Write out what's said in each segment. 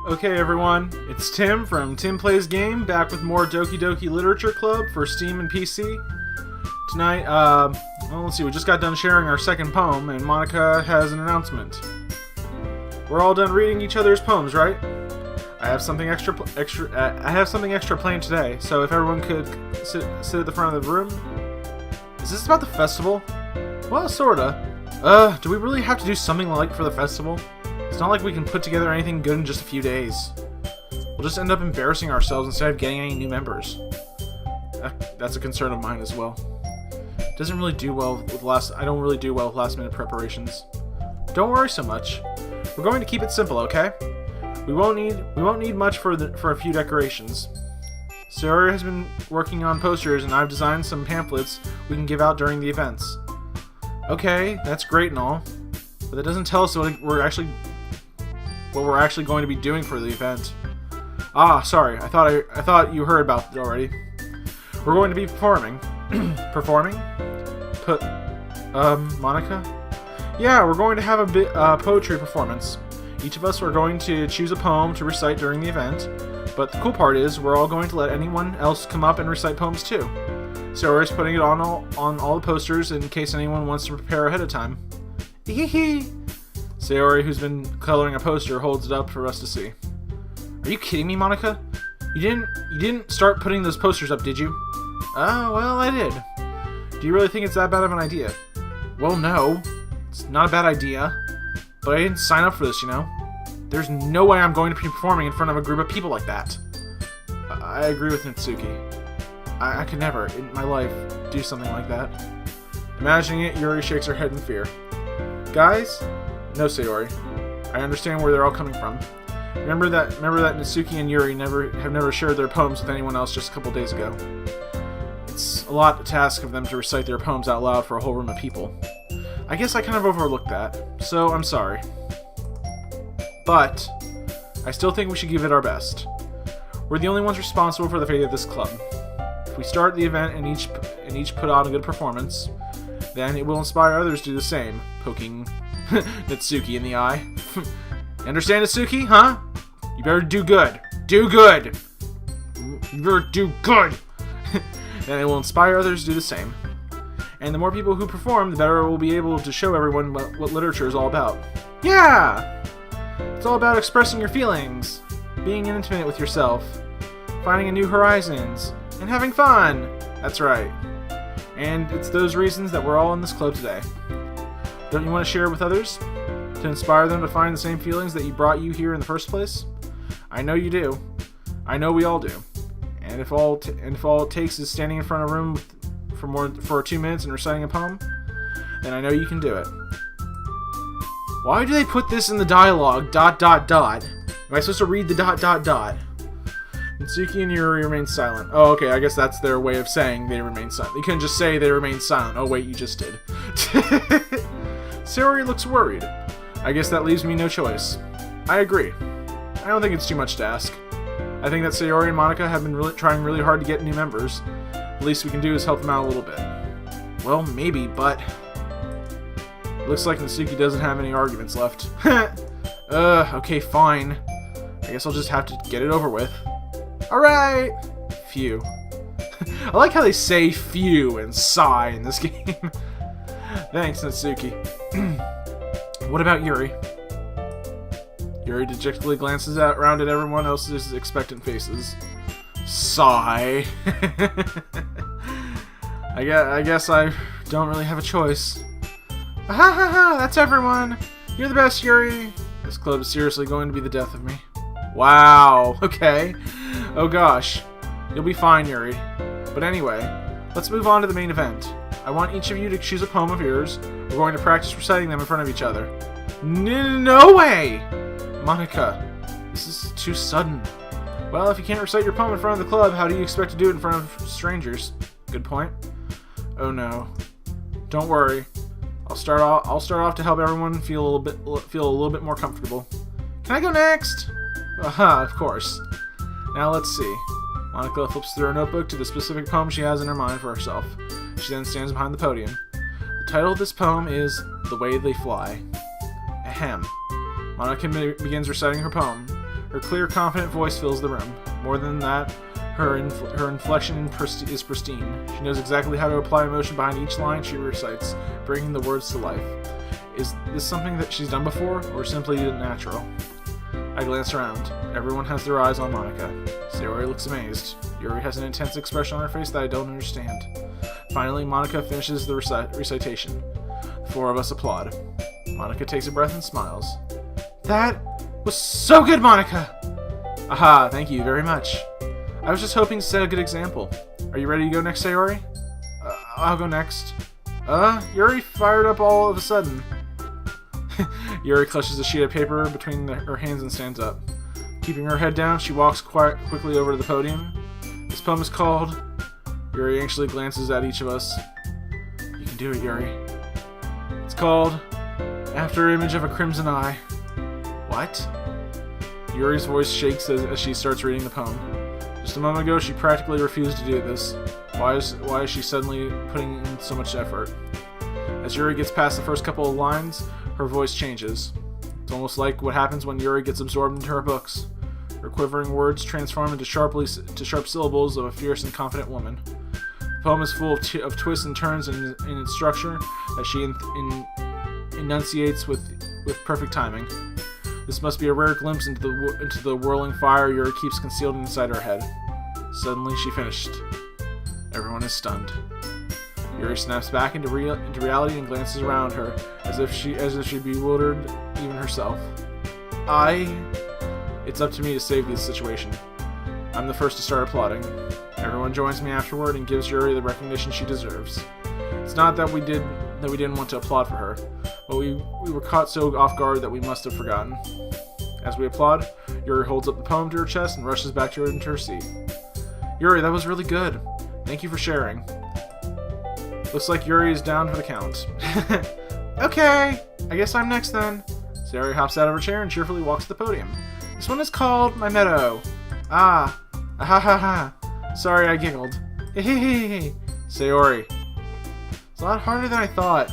Okay everyone, it's Tim from Tim Plays Game, back with more Doki Doki Literature Club for Steam and PC. Tonight, well, let's see, we just got done sharing our second poem, and Monika has an announcement. We're all done reading each other's poems, right? I have something extra planned today, so if everyone could sit at the front of the room. Is this about the festival? Well, sorta. Do we really have to do something like for the festival? It's not like we can put together anything good in just a few days. We'll just end up embarrassing ourselves instead of getting any new members. That's a concern of mine as well. I don't really do well with last minute preparations. Don't worry so much. We're going to keep it simple, okay? We won't need much for a few decorations. Sayori has been working on posters, and I've designed some pamphlets we can give out during the events. Okay, that's great and all, but that doesn't tell us what we're actually going to be doing for the event. Ah, sorry. I thought you heard about it already. We're going to be performing. Performing? Monika? Yeah, we're going to have a poetry performance. Each of us are going to choose a poem to recite during the event, but the cool part is we're all going to let anyone else come up and recite poems too. Sayori's putting it on all the posters in case anyone wants to prepare ahead of time. Hee. Sayori, who's been coloring a poster, holds it up for us to see. Are you kidding me, Monika? You didn't start putting those posters up, did you? Oh, well, I did. Do you really think it's that bad of an idea? Well, no. It's not a bad idea. But I didn't sign up for this, you know? There's no way I'm going to be performing in front of a group of people like that. I agree with Natsuki. I could never, in my life, do something like that. Imagining it, Yuri shakes her head in fear. Guys? No, Sayori. I understand where they're all coming from. Remember that Natsuki and Yuri have never shared their poems with anyone else just a couple days ago. It's a lot to ask of them to recite their poems out loud for a whole room of people. I guess I kind of overlooked that, so I'm sorry. But I still think we should give it our best. We're the only ones responsible for the fate of this club. If we start the event and each put on a good performance, then it will inspire others to do the same. Poking Natsuki in the eye. Understand, Natsuki? Huh? You better do good. Do good! You better do good! Then it will inspire others to do the same. And the more people who perform, the better we'll be able to show everyone what literature is all about. Yeah! It's all about expressing your feelings, being intimate with yourself, finding new horizons, and having fun! That's right. And it's those reasons that we're all in this club today. Don't you want to share it with others? To inspire them to find the same feelings that brought you here in the first place? I know you do. I know we all do. And if all it takes is standing in front of a room for 2 minutes and reciting a poem, then I know you can do it. Why do they put this in the dialogue, ... Am I supposed to read the ... Natsuki and Yuri remain silent. Oh, okay, I guess that's their way of saying they remain silent. You couldn't just say they remain silent. Oh, wait, you just did. Sayori looks worried. I guess that leaves me no choice. I agree. I don't think it's too much to ask. I think that Sayori and Monika have been trying really hard to get new members. The least we can do is help them out a little bit. Well, maybe, but... Looks like Natsuki doesn't have any arguments left. Okay, fine. I guess I'll just have to get it over with. Alright! Phew. I like how they say phew and sigh in this game. Thanks, Natsuki. What about Yuri? Yuri dejectedly glances around at everyone else's expectant faces. Sigh. I guess I don't really have a choice. Ha, that's everyone. You're the best, Yuri. This club is seriously going to be the death of me. Wow, okay. Oh gosh. You'll be fine, Yuri. But anyway, let's move on to the main event. I want each of you to choose a poem of yours. We're going to practice reciting them in front of each other. No way! Monika, this is too sudden. Well, if you can't recite your poem in front of the club, how do you expect to do it in front of strangers? Good point. Oh no. Don't worry. I'll start off to help everyone feel a little bit more comfortable. Can I go next? Aha, of course. Now let's see. Monika flips through her notebook to the specific poem she has in her mind for herself. She then stands behind the podium. The title of this poem is The Way They Fly. Ahem. Monika begins reciting her poem. Her clear, confident voice fills the room. More than that, her inflection is pristine. She knows exactly how to apply emotion behind each line she recites, bringing the words to life. Is this something that she's done before, or simply natural? I glance around. Everyone has their eyes on Monika. Sayori looks amazed. Yuri has an intense expression on her face that I don't understand. Finally, Monika finishes the recitation. The four of us applaud. Monika takes a breath and smiles. That was so good, Monika! Aha, thank you very much. I was just hoping to set a good example. Are you ready to go next, Sayori? I'll go next. Yuri fired up all of a sudden. Yuri clutches a sheet of paper between her hands and stands up. Keeping her head down, she walks quickly over to the podium. This poem is called... Yuri anxiously glances at each of us. You can do it, Yuri. It's called... After Image of a Crimson Eye. What? Yuri's voice shakes as she starts reading the poem. Just a moment ago, she practically refused to do this. Why is she suddenly putting in so much effort? As Yuri gets past the first couple of lines, her voice changes. It's almost like what happens when Yuri gets absorbed into her books. Her quivering words transform into sharp syllables of a fierce and confident woman. The poem is full of twists and turns in its structure that she enunciates with perfect timing. This must be a rare glimpse into the whirling fire Yuri keeps concealed inside her head. Suddenly, she finished. Everyone is stunned. Yuri snaps back into reality and glances around her, as if she bewildered even herself. It's up to me to save this situation. I'm the first to start applauding. Everyone joins me afterward and gives Yuri the recognition she deserves. It's not that we didn't want to applaud for her, but we were caught so off guard that we must have forgotten. As we applaud, Yuri holds up the poem to her chest and rushes back into her seat. Yuri, that was really good. Thank you for sharing. Looks like Yuri is down for the count. Okay, I guess I'm next then. Sayori hops out of her chair and cheerfully walks to the podium. This one is called My Meadow. Ha ha. Sorry, I giggled. Hey. Sayori. It's a lot harder than I thought.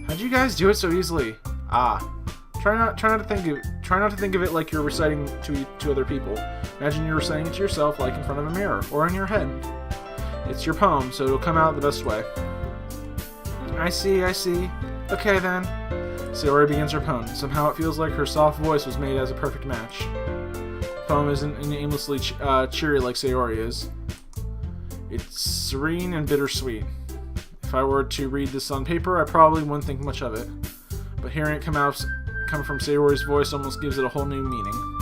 How'd you guys do it so easily? Try not to think of it like you're reciting to other people. Imagine you're reciting it to yourself, like in front of a mirror or in your head. It's your poem, so it'll come out the best way. I see. Okay then. Sayori begins her poem. Somehow it feels like her soft voice was made as a perfect match. The poem isn't aimlessly cheery like Sayori is. It's serene and bittersweet. If I were to read this on paper, I probably wouldn't think much of it. But hearing it come from Sayori's voice almost gives it a whole new meaning.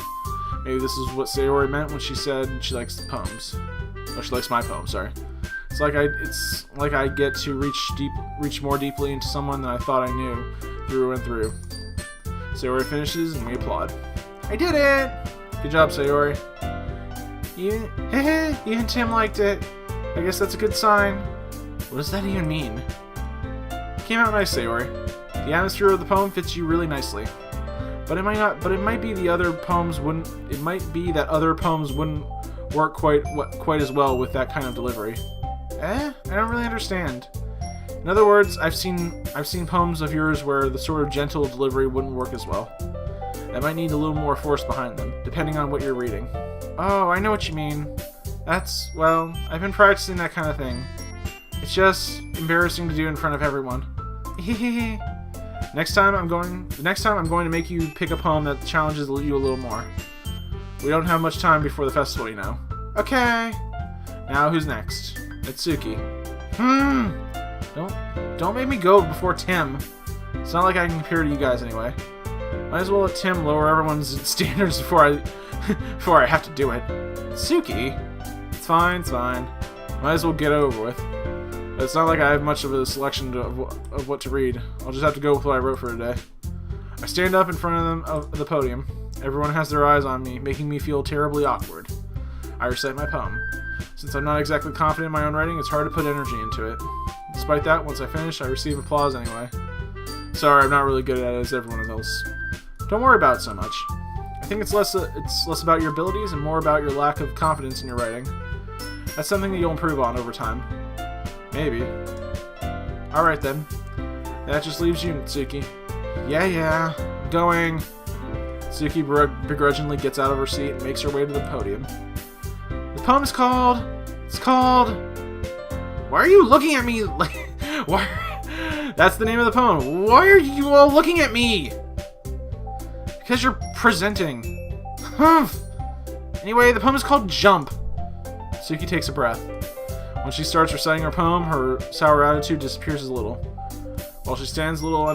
Maybe this is what Sayori meant when she said she likes the poems. Oh, she likes my poem, sorry. It's like I get to reach more deeply into someone than I thought I knew, through and through. Sayori finishes and we applaud. I did it! Good job, Sayori. Even Tim liked it. I guess that's a good sign. What does that even mean? Came out nice, Sayori. The atmosphere of the poem fits you really nicely. But it might be that other poems wouldn't work quite as well with that kind of delivery. I don't really understand. In other words, I've seen poems of yours where the sort of gentle delivery wouldn't work as well. That might need a little more force behind them, depending on what you're reading. Oh, I know what you mean. I've been practicing that kind of thing. It's just embarrassing to do in front of everyone. Next time I'm going to make you pick a poem that challenges you a little more. We don't have much time before the festival, you know. Okay. Now who's next? Natsuki. Don't make me go before Tim. It's not like I can compare to you guys anyway. Might as well let Tim lower everyone's standards before I have to do it. Natsuki? It's fine. Might as well get it over with. But it's not like I have much of a selection of what to read. I'll just have to go with what I wrote for today. I stand up in front of the podium. Everyone has their eyes on me, making me feel terribly awkward. I recite my poem. Since I'm not exactly confident in my own writing, it's hard to put energy into it. Despite that, once I finish, I receive applause anyway. Sorry, I'm not really good at it as everyone else. Don't worry about it so much. I think it's less about your abilities and more about your lack of confidence in your writing. That's something that you'll improve on over time. Maybe. Alright then. That just leaves you, Natsuki. Yeah, I'm going. Natsuki begrudgingly gets out of her seat and makes her way to the podium. The poem is called... It's called... Why are you looking at me like... Why... That's the name of the poem. Why are you all looking at me? Because you're presenting. Anyway, the poem is called Jump. Suki takes a breath. When she starts reciting her poem, her sour attitude disappears a little. While she stands a little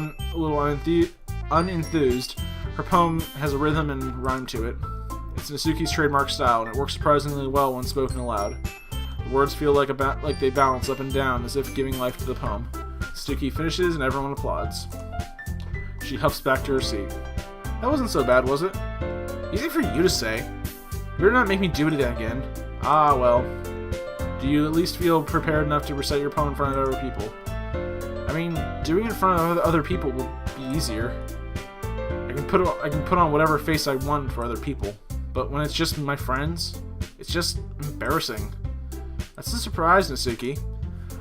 unenthused, her poem has a rhythm and rhyme to it. It's Natsuki's trademark style, and it works surprisingly well when spoken aloud. The words feel like they bounce up and down, as if giving life to the poem. Natsuki finishes, and everyone applauds. She huffs back to her seat. That wasn't so bad, was it? Easy for you to say. You better not make me do it again. Ah, well. Do you at least feel prepared enough to recite your poem in front of other people? I mean, doing it in front of other people will be easier. I can put on whatever face I want for other people, but when it's just my friends, it's just embarrassing. That's a surprise, Natsuki.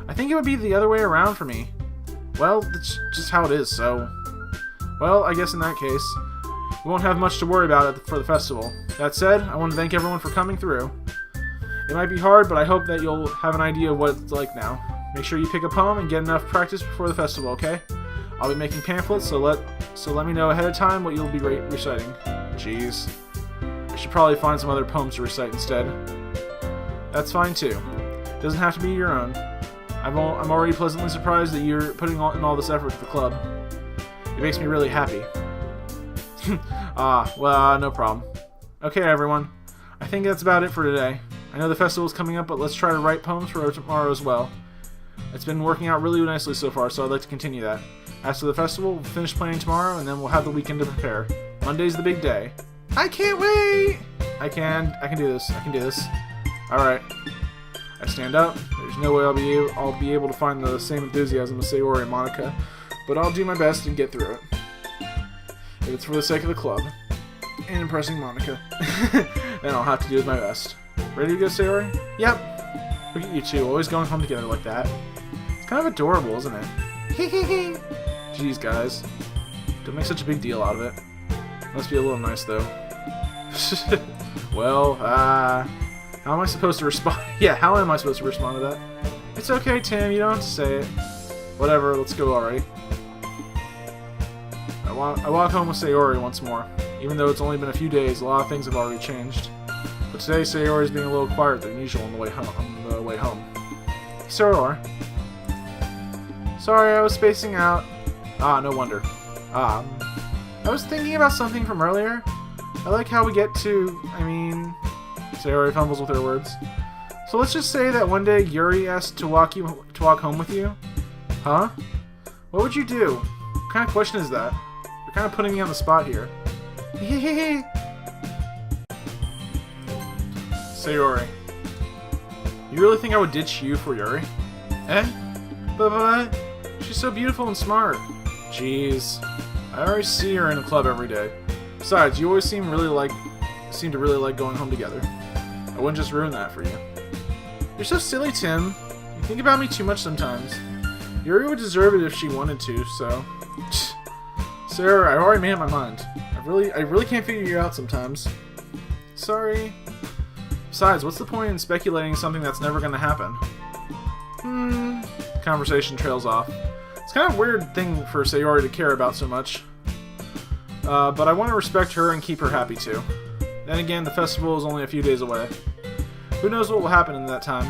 I think it would be the other way around for me. Well, that's just how it is, so... Well, I guess in that case, we won't have much to worry about for the festival. That said, I want to thank everyone for coming through. It might be hard, but I hope that you'll have an idea of what it's like now. Make sure you pick a poem and get enough practice before the festival, okay? I'll be making pamphlets, so let me know ahead of time what you'll be reciting. Jeez. I should probably find some other poems to recite instead. That's fine too. It doesn't have to be your own. I'm already pleasantly surprised that you're putting in all this effort to the club. It makes me really happy. No problem. Okay, everyone. I think that's about it for today. I know the festival's coming up, but let's try to write poems for tomorrow as well. It's been working out really nicely so far, so I'd like to continue that. As for the festival, we'll finish planning tomorrow, and then we'll have the weekend to prepare. Monday's the big day. I can't wait! I can do this. I can do this. Alright. I stand up. There's no way I'll be able to find the same enthusiasm as Sayori and Monika, but I'll do my best and get through it. If it's for the sake of the club, and impressing Monika, then I'll have to do my best. Ready to go, Sayori? Yep. Look at you two, always going home together like that. It's kind of adorable, isn't it? Jeez, guys. Don't make such a big deal out of it. Must be a little nice, though. Well, how am I supposed to respond? Yeah, how am I supposed to respond to that? It's okay, Tim, you don't have to say it. Whatever, let's go already. I walk home with Sayori once more. Even though it's only been a few days, a lot of things have already changed. But today, Sayori's being a little quieter than usual on the way home. Hey, Sayori. Sorry, I was spacing out. No wonder. I was thinking about something from earlier. I like how we get to... Sayori fumbles with her words. So let's just say that one day Yuri asked to walk home with you. Huh? What would you do? What kind of question is that? You're kind of putting me on the spot here. Sayori. You really think I would ditch you for Yuri? Eh? But she's so beautiful and smart. Jeez. I already see her in the club every day. Besides, you always seem to really like going home together. I wouldn't just ruin that for you. You're so silly, Tim. You think about me too much sometimes. Yuri would deserve it if she wanted to, so... Sarah, I've already made up my mind. I really can't figure you out sometimes. Sorry. Besides, what's the point in speculating something that's never gonna happen? The conversation trails off. It's kind of a weird thing for Sayori to care about so much. But I want to respect her and keep her happy too. Then again, the festival is only a few days away. Who knows what will happen in that time?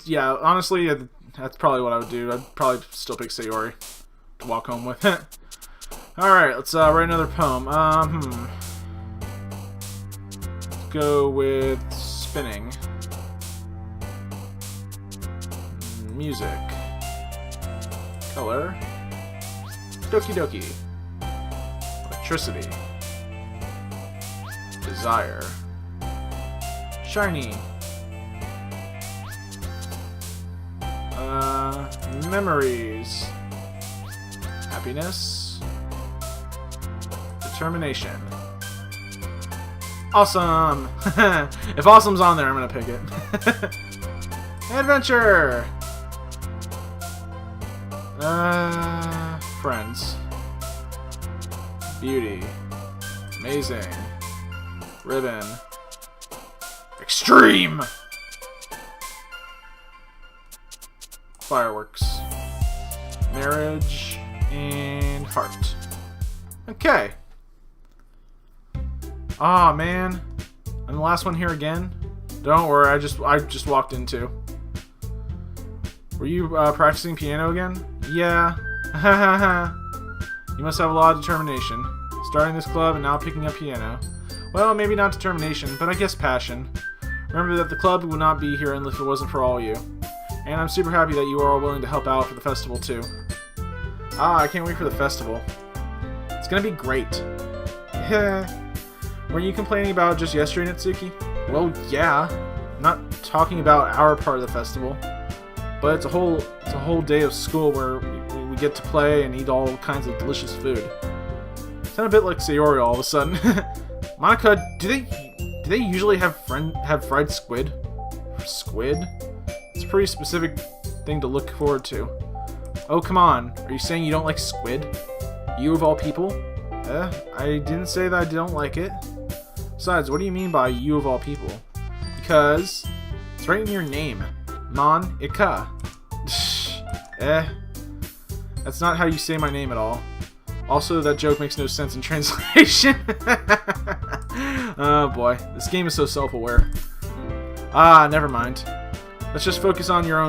Yeah, honestly, that's probably what I would do. I'd probably still pick Sayori to walk home with. Alright, let's write another poem. Go with spinning. Music. Color. Doki Doki. Electricity. Desire. Shiny. Memories. Happiness. Determination. Awesome! If awesome's on there, I'm gonna pick it. Adventure! Friends. Beauty. Amazing. Ribbon. Extreme! Fireworks. Marriage. And heart. Okay. Aw, man. I'm the last one here again. Don't worry, I just walked in too. Were you practicing piano again? Yeah. You must have a lot of determination. Starting this club and now picking up piano. Well, maybe not determination, but I guess passion. Remember that the club would not be here if it wasn't for all you. And I'm super happy that you are all willing to help out for the festival too. I can't wait for the festival. It's gonna be great. Were you complaining about just yesterday, Natsuki? Well, yeah. I'm not talking about our part of the festival, but it's a whole day of school where we get to play and eat all kinds of delicious food. Sound a bit like Sayori all of a sudden. Monika, do they usually have fried squid? Squid? It's a pretty specific thing to look forward to. Oh, come on. Are you saying you don't like squid? You of all people? I didn't say that I don't like it. Besides, what do you mean by you of all people? Because it's right in your name. Monika. That's not how you say my name at all. Also, that joke makes no sense in translation. Oh boy, this game is so self-aware. Never mind. Let's just focus on our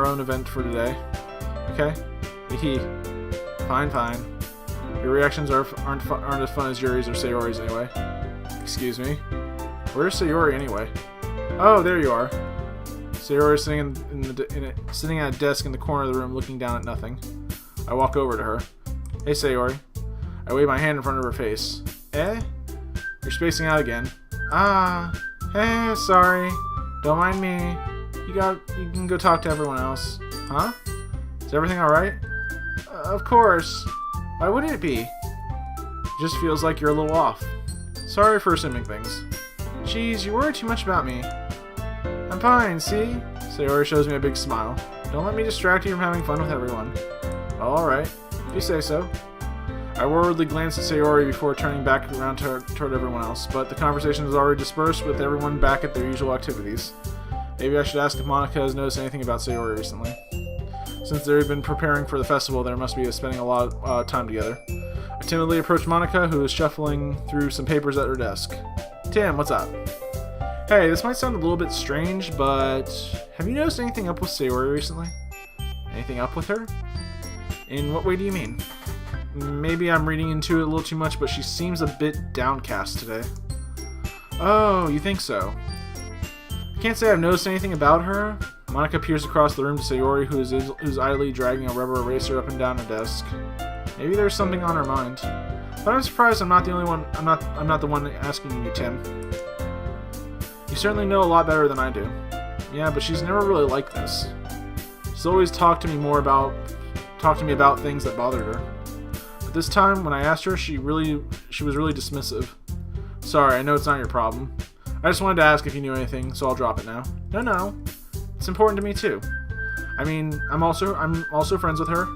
own event for today. Okay? Fine. Your reactions aren't as fun as Yuri's or Sayori's anyway. Excuse me. Where's Sayori anyway? Oh, there you are. Sayori is sitting at a desk in the corner of the room, looking down at nothing. I walk over to her. Hey, Sayori. I wave my hand in front of her face. You're spacing out again. Sorry. Don't mind me. You can go talk to everyone else. Huh? Is everything alright? Of course. Why wouldn't it be? It just feels like you're a little off. Sorry for assuming things. Jeez, you worry too much about me. I'm fine, see? Sayori shows me a big smile. Don't let me distract you from having fun with everyone. Alright, if you say so. I worriedly glanced at Sayori before turning back around toward everyone else, but the conversation was already dispersed with everyone back at their usual activities. Maybe I should ask if Monika has noticed anything about Sayori recently. Since they've been preparing for the festival, they must be spending a lot of time together. I timidly approached Monika, who is shuffling through some papers at her desk. Tim, what's up? Hey, this might sound a little bit strange, but have you noticed anything up with Sayori recently? Anything up with her? In what way do you mean? Maybe I'm reading into it a little too much, but she seems a bit downcast today. Oh, you think so? I can't say I've noticed anything about her. Monika peers across the room to Sayori, who's idly dragging a rubber eraser up and down her desk. Maybe there's something on her mind. But I'm surprised I'm not the only one. I'm not the one asking you, Tim. You certainly know a lot better than I do. Yeah, but she's never really like this. She's always talked to me about things that bothered her. But this time, when I asked her, she was really dismissive. Sorry, I know it's not your problem. I just wanted to ask if you knew anything, so I'll drop it now. No. It's important to me too. I mean, I'm also friends with her,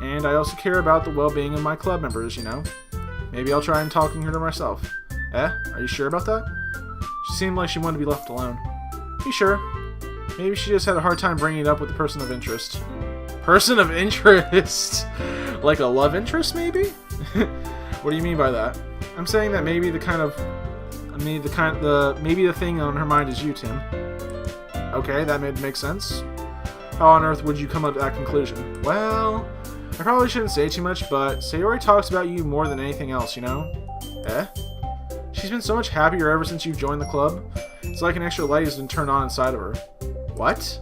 and I also care about the well-being of my club members, you know. Maybe I'll try and talking her to myself. Are you sure about that? She seemed like she wanted to be left alone. You sure? Maybe she just had a hard time bringing it up with the person of interest. Person of interest? Like a love interest, maybe? What do you mean by that? I'm saying that maybe the thing on her mind is you, Tim. Okay, that make sense. How on earth would you come up to that conclusion? Well, I probably shouldn't say too much, but Sayori talks about you more than anything else, you know? She's been so much happier ever since you've joined the club. It's like an extra light has been turned on inside of her. What?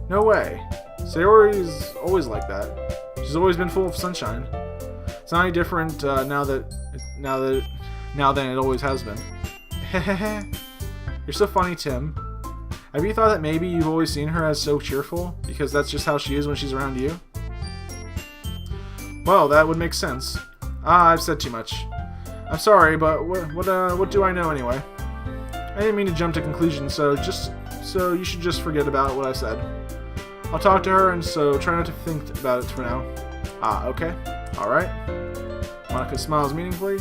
No way. Sayori's always like that. She's always been full of sunshine. It's not any different now than it always has been. You're so funny, Tim. Have you thought that maybe you've always seen her as so cheerful because that's just how she is when she's around you? Well, that would make sense. I've said too much. I'm sorry, but what do I know anyway? I didn't mean to jump to conclusions, so you should just forget about what I said. I'll talk to her, and so try not to think about it for now. Okay. Alright. Monika smiles meaningfully.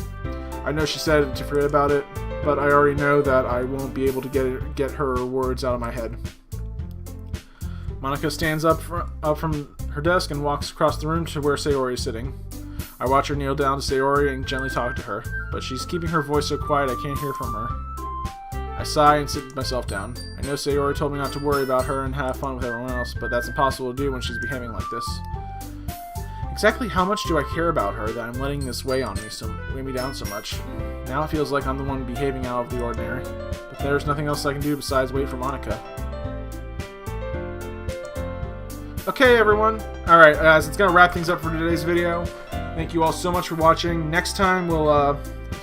I know she said to forget about it, but I already know that I won't be able to get her words out of my head. Monika stands up from her desk and walks across the room to where Sayori is sitting. I watch her kneel down to Sayori and gently talk to her, but she's keeping her voice so quiet I can't hear from her. I sigh and sit myself down. I know Sayori told me not to worry about her and have fun with everyone else, but that's impossible to do when she's behaving like this. Exactly how much do I care about her that I'm letting this weigh me down so much? Now it feels like I'm the one behaving out of the ordinary, but there's nothing else I can do besides wait for Monika. Okay, everyone. Alright, guys, it's going to wrap things up for today's video. Thank you all so much for watching. Next time, we'll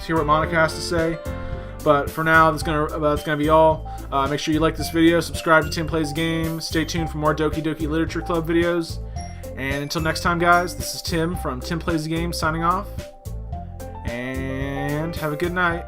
hear what Monika has to say. But for now, that's gonna be all. Make sure you like this video, subscribe to Tim Plays Game, stay tuned for more Doki Doki Literature Club videos. And until next time, guys, this is Tim from Tim Plays Game signing off. And have a good night.